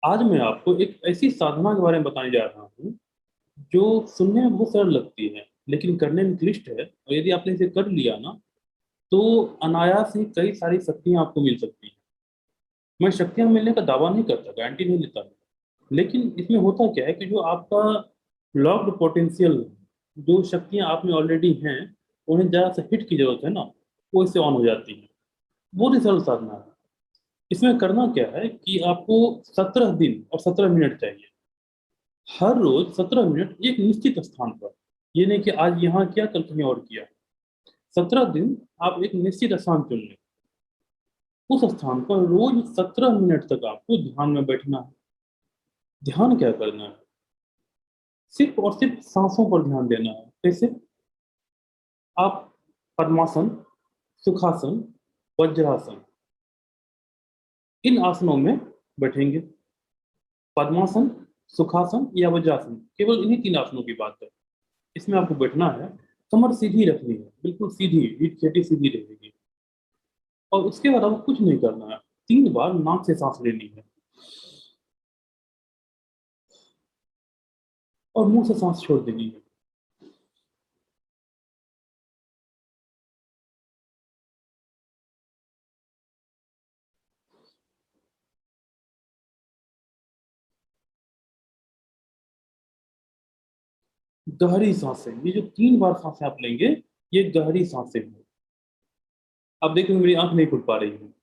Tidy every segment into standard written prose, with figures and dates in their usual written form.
आज मैं आपको एक ऐसी साधना के बारे में बताने जा रहा हूँ, जो सुनने में बहुत सरल लगती है, लेकिन करने में क्लिष्ट है और यदि आपने इसे कर लिया ना, तो अनायास ही कई सारी शक्तियाँ आपको मिल सकती हैं। मैं शक्तियाँ मिलने का दावा नहीं करता, गारंटी नहीं लेता, लेकिन इसमें होता क्या है कि जो आपका लॉक्ड पोटेंशियल, जो शक्तियाँ आप में ऑलरेडी हैं, उन्हें ज़रा सा हिट की ज़रूरत है ना, वो इससे ऑन हो जाती हैं। बहुत ही सरल साधना है। इसमें करना क्या है कि आपको 17 दिन और 17 मिनट चाहिए। हर रोज 17 मिनट एक निश्चित स्थान पर, ये नहीं कि आज यहाँ किया कल कहीं और किया। 17 दिन आप एक निश्चित स्थान चुन लें। उस स्थान पर रोज 17 मिनट तक आपको ध्यान में बैठना है। ध्यान क्या करना है? सिर्फ और सिर्फ सांसों पर ध्यान देना है। कैसे? आप पद्मासन, सुखासन, वज्रासन, इन आसनों में बैठेंगे। पद्मासन, सुखासन या वज्रासन, केवल इन्हीं तीन आसनों की बात है। इसमें आपको बैठना है, कमर सीधी रखनी है, बिल्कुल सीधी, रीढ़ की हड्डी सीधी रहेगी। और उसके बाद आपको कुछ नहीं करना है। 3 बार नाक से सांस लेनी है और मुंह से सांस छोड़ देनी है। गहरी सांसें, ये जो 3 बार सांसें आप लेंगे, ये गहरी सांसें हैं। अब देखिए मेरी आंख नहीं खुल पा रही है।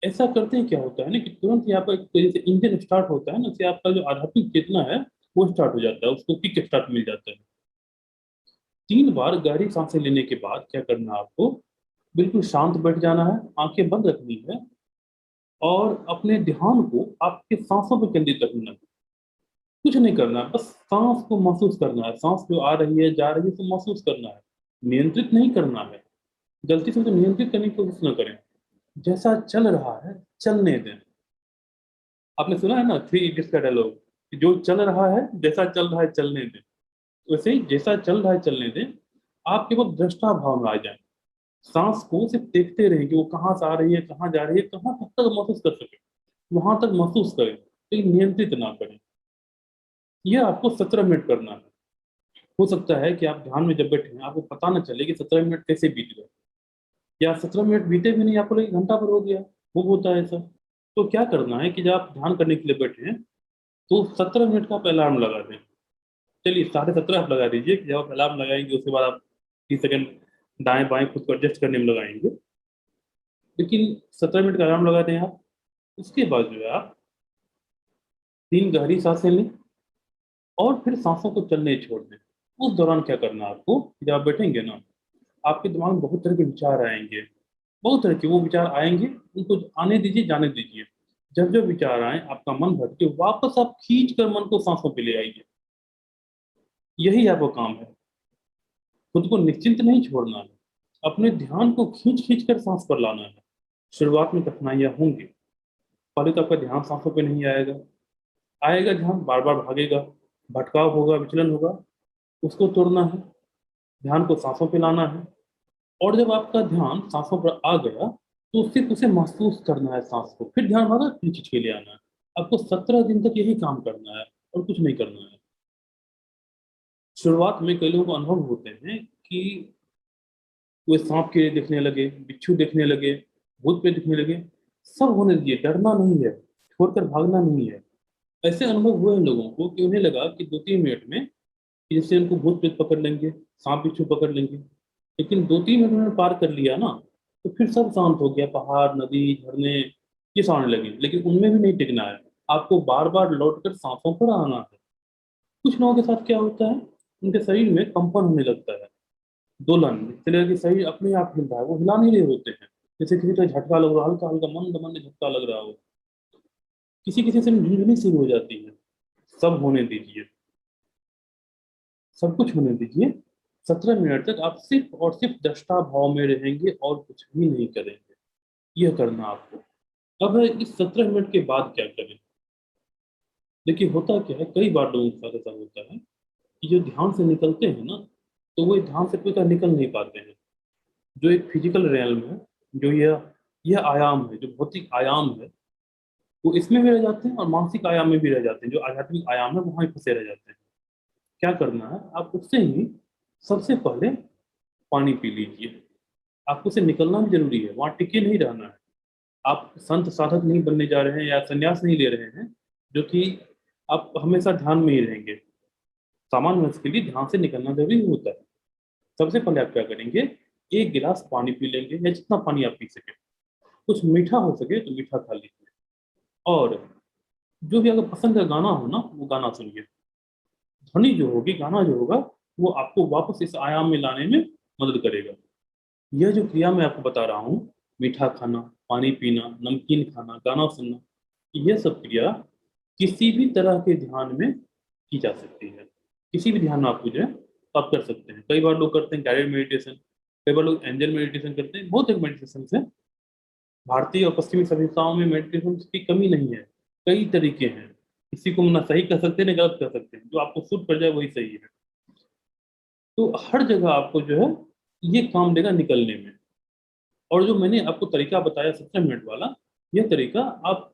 ऐसा करते हैं क्या होता है ना कि तुरंत ही आपका एक तरीके से इंजन स्टार्ट होता है ना, से आपका जो आध्यात्मिक चेतना है वो स्टार्ट हो जाता है, उसको किक स्टार्ट मिल जाता है। 3 बार गहरी सांसें लेने के बाद क्या करना है आपको? बिल्कुल शांत बैठ जाना है, आंखें बंद रखनी है और अपने ध्यान को आपके सांसों पर केंद्रित रखना है। कुछ नहीं करना है, बस सांस को महसूस करना है। सांस जो आ रही है जा रही है उसको महसूस करना है। नियंत्रित नहीं करना है। गलती से तो नियंत्रित करने की कोशिश न करें। जैसा चल रहा है चलने दें। आपने सुना है ना थ्री इडियट्स का डायलॉग, कि जो चल रहा है, जैसा चल रहा है चलने दें। वैसे ही जैसा चल रहा है चलने दें। आप केवल दृष्टा भाव में आ जाएं। सांस को सिर्फ देखते रहें कि वो कहाँ से आ रही है, कहाँ जा रही है, कहाँ तक महसूस कर सके, वहां तक महसूस करें, लेकिन नियंत्रित ना करें। यह आपको 17 मिनट करना है। हो सकता है कि आप ध्यान में जब बैठे हैं आपको पता ना चले कि 17 मिनट कैसे बीत गए, या 17 मिनट बीते भी नहीं, आपको लगे घंटा भर हो गया। वो होता है ऐसा। तो क्या करना है कि जब आप ध्यान करने के लिए बैठे हैं, तो 17 मिनट का आप अलार्म लगा दें। चलिए 17:30 आप लगा दीजिए कि जब आप अलार्म लगाएंगे उसके बाद आप 30 सेकंड दाएं बाएं खुद को एडजस्ट करने में लगाएंगे। लेकिन 17 मिनट का अलार्म लगा दें आप। उसके बाद जो है आप 3 गहरी सांसें लें और फिर सांसों को चलने छोड़ दें। उस दौरान क्या करना है आपको? जब आप बैठेंगे ना, आपके दिमाग में बहुत तरह के विचार आएंगे। बहुत तरह के वो विचार आएंगे, उनको आने दीजिए, जाने दीजिए। जब जब विचार आए, आपका मन भटके, वापस आप खींच कर मन को सांसों पे ले आइए। यही आपका काम है। खुद को निश्चिंत नहीं छोड़ना है। अपने ध्यान को खींच खींच कर सांस पर लाना है। शुरुआत में कठिनाइयां होंगी। पहले तो आपका ध्यान सांसों पे नहीं आएगा। आएगा ध्यान बार बार भागेगा, भटकाव होगा, विचलन होगा। उसको तोड़ना है। ध्यान को सांसों पे लाना है। और जब आपका ध्यान सांसों पर आ गया, तो सिर्फ उसे महसूस करना है सांस को, फिर ध्यान भागा खींच खींच के ले आना है। आपको 17 दिन तक यही काम करना है और कुछ नहीं करना है। शुरुआत में कई लोगों को अनुभव होते हैं कि वे सांप कीड़े दिखने लगे, बिच्छू दिखने लगे, भूत प्रेत दिखने लगे। सब होने दीजिए, डरना नहीं है, छोड़कर भागना नहीं है। ऐसे अनुभव हुए हैं लोगों को कि उन्हें लगा कि 2-3 मिनट में कि जैसे उनको भूत प्रेत पकड़ लेंगे, सांप बिच्छू पकड़ लेंगे। लेकिन 2-3 मिनट उन्होंने पार कर लिया ना, तो फिर सब शांत हो गया। पहाड़, नदी, झरने, ये सब आने लगे। लेकिन उनमें भी नहीं टिकना है। आपको बार बार लौट कर सांसों पर आना है। कुछ लोगों के साथ क्या होता है, उनके शरीर में कंपन होने लगता है, दोलन, इससे लगे कि शरीर अपने आप हिल रहा है, वो हिला नहीं रहे होते हैं। जैसे किसी का झटका लग रहा, हल्का हल्का मंद मंद झटका लग रहा हो। किसी किसी से झुंझुनी शुरू हो जाती है। सब होने दीजिए। सब कुछ होने दीजिए। 17 मिनट तक आप सिर्फ और सिर्फ दृष्टा भाव में रहेंगे और कुछ भी नहीं करेंगे। यह करना आपको। अब इस 17 मिनट के बाद क्या करें? देखिए होता क्या है, कई बार लोगों के साथ ऐसा होता है कि जो ध्यान से निकलते हैं ना, तो वो ध्यान से पूरी तरह निकल नहीं पाते हैं। जो एक फिजिकल रियल्म है, जो यह आयाम है, जो भौतिक आयाम है, वो इसमें भी रह जाते हैं और मानसिक आयाम में भी रह जाते हैं, जो आध्यात्मिक आयाम है वहाँ ही फंसे रह जाते हैं। क्या करना है, आप उससे ही सबसे पहले पानी पी लीजिए। आपको उससे निकलना भी जरूरी है, वहाँ टिके नहीं रहना है। आप संत साधक नहीं बनने जा रहे हैं या संन्यास नहीं ले रहे हैं जो कि आप हमेशा ध्यान में ही रहेंगे। सामान्य मनुष्य के लिए ध्यान से निकलना जरूरी होता है। सबसे पहले आप क्या करेंगे, एक गिलास पानी पी लेंगे या जितना पानी आप पी सके। कुछ मीठा हो सके तो मीठा खा लीजिए, और जो भी अगर पसंद का गाना हो ना वो गाना सुनिए। ध्वनि जो होगी, गाना जो होगा, वो आपको वापस इस आयाम में लाने में मदद करेगा। यह जो क्रिया मैं आपको बता रहा हूँ, मीठा खाना, पानी पीना, नमकीन खाना, गाना सुनना, यह सब क्रिया किसी भी तरह के ध्यान में की जा सकती है। किसी भी ध्यान में आप जो है तो आप कर सकते हैं। कई बार लोग करते हैं गाइडेड मेडिटेशन, कई बार लोग एंजल मेडिटेशन करते हैं। बहुत एक मेडिटेशन है, भारतीय और पश्चिमी सभ्यताओं में मेडिटेशन की कमी नहीं है। कई तरीके हैं, किसी को ना सही कर सकते हैं ना गलत कर सकते हैं, जो आपको सूट कर जाए वही सही है। तो हर जगह आपको जो है ये काम देगा निकलने में। और जो मैंने आपको तरीका बताया 17 मिनट वाला, यह तरीका आप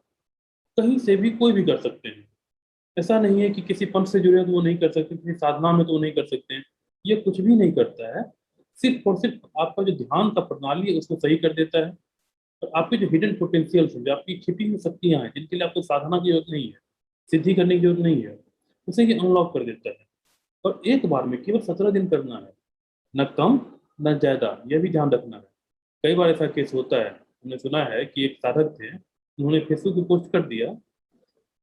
कहीं से भी कोई भी कर सकते हैं। ऐसा नहीं है कि किसी पंथ से जुड़े हो तो वो नहीं कर सकते, किसी साधना में तो वो नहीं कर सकते हैं। ये कुछ भी नहीं करता है, सिर्फ और सिर्फ आपका जो ध्यान का प्रणाली है उसको सही कर देता है। और आपके जो हिडन पोटेंशियल्स हैं, जो आपकी छिपी हुई शक्तियां हैं, जिनके लिए आपको साधना की जरूरत नहीं है, सिद्धि करने की जरूरत नहीं है, उसे ये अनलॉक कर देता है। और एक बार में केवल 17 दिन करना है, न कम न ज्यादा, यह भी ध्यान रखना है। कई बार ऐसा केस होता है, हमने सुना है कि एक साधक थे, उन्होंने फेसबुक पे पोस्ट कर दिया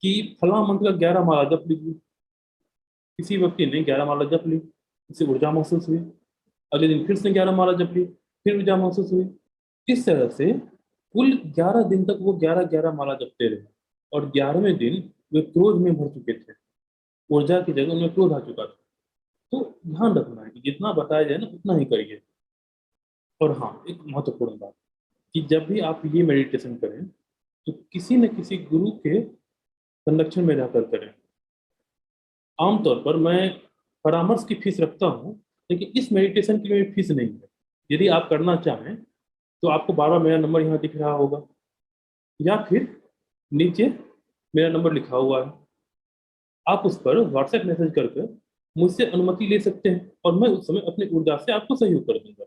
कि फला मंत्र का 11 माला जप लीजिए। किसी व्यक्ति ने 11 माला जप ली, उसे ऊर्जा महसूस हुई। अगले दिन फिर से 11 माला जप ली, फिर ऊर्जा महसूस हुई। इस तरह से कुल 11 दिन तक वो 11 11 माला जपते रहे, और 11वें दिन वे क्रोध में भर चुके थे। ऊर्जा की जगह उनमें क्रोध आ चुका था। तो ध्यान रखना है कि जितना बताया जाए ना उतना ही करिए। और हाँ, एक महत्वपूर्ण बात, कि जब भी आप ये मेडिटेशन करें तो किसी न किसी गुरु के संरक्षण में रहकर करें। आमतौर पर मैं परामर्श की फीस रखता हूँ, लेकिन इस मेडिटेशन की मेरी फीस नहीं है। यदि आप करना चाहें तो आपको बार बार मेरा नंबर यहाँ दिख रहा होगा, या फिर नीचे मेरा नंबर लिखा हुआ है। आप उस पर व्हाट्सएप मैसेज करके मुझसे अनुमति ले सकते हैं, और मैं उस समय अपनी ऊर्जा से आपको सहयोग कर दूंगा।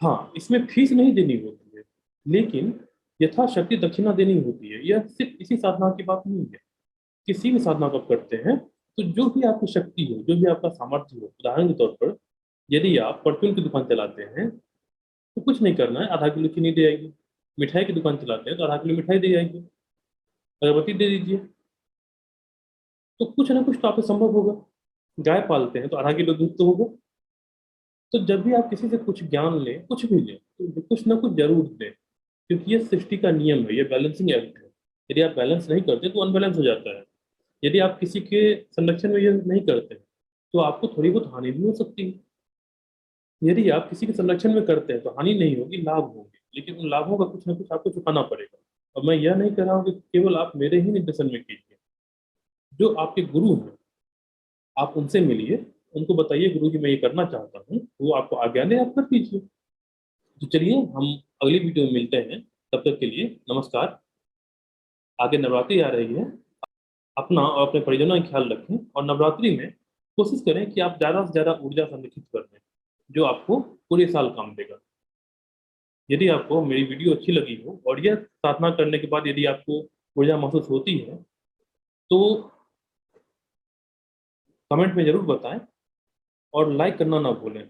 हाँ, इसमें फीस नहीं देनी होती है, लेकिन यथाशक्ति दक्षिणा देनी होती है। यह सिर्फ इसी साधना की बात नहीं है, किसी भी साधना को आप करते हैं तो जो भी आपकी शक्ति हो, जो भी आपका सामर्थ्य हो। उदाहरण के तौर पर, यदि आप परचून की दुकान चलाते हैं तो कुछ नहीं करना है, आधा किलो चीनी दे आइए। मिठाई की दुकान चलाते हैं तो आधा किलो मिठाई दे आइए, अगरबत्ती दे दीजिए। तो कुछ ना कुछ तो आपसे संभव होगा। गाय पालते हैं तो आधा किलो दूध तो होगा। तो जब भी आप किसी से कुछ ज्ञान लें, कुछ भी लें, तो कुछ ना कुछ जरूर लें, क्योंकि ये सृष्टि का नियम है, ये बैलेंसिंग एक्ट है। यदि आप बैलेंस नहीं करते तो अनबैलेंस हो जाता है। यदि आप किसी के संरक्षण में ये नहीं करते तो आपको थोड़ी बहुत हानि भी हो सकती है। यदि आप किसी के संरक्षण में करते हैं तो हानि नहीं होगी, लाभ होंगे, लेकिन उन लाभों का कुछ ना कुछ आपको चुकाना पड़ेगा। और मैं यह नहीं कह रहा हूँ कि केवल आप मेरे ही निर्देशन में कीजिए। जो आपके गुरु हैं, आप उनसे मिलिए, उनको बताइए गुरु जी मैं ये करना चाहता हूँ, वो आपको आज्ञा दे, आप कर दीजिए। तो चलिए हम अगली वीडियो में मिलते हैं। तब तक के लिए नमस्कार। आगे नवरात्रि आ रही है, अपना और अपने परिजनों का ख्याल रखें, और नवरात्रि में कोशिश करें कि आप ज़्यादा से ज़्यादा ऊर्जा संरक्षित कर दें, जो आपको पूरे साल काम देगा। यदि आपको मेरी वीडियो अच्छी लगी हो और यह साधना करने के बाद यदि आपको ऊर्जा महसूस होती है तो कमेंट में ज़रूर बताएं, और लाइक करना ना भूलें।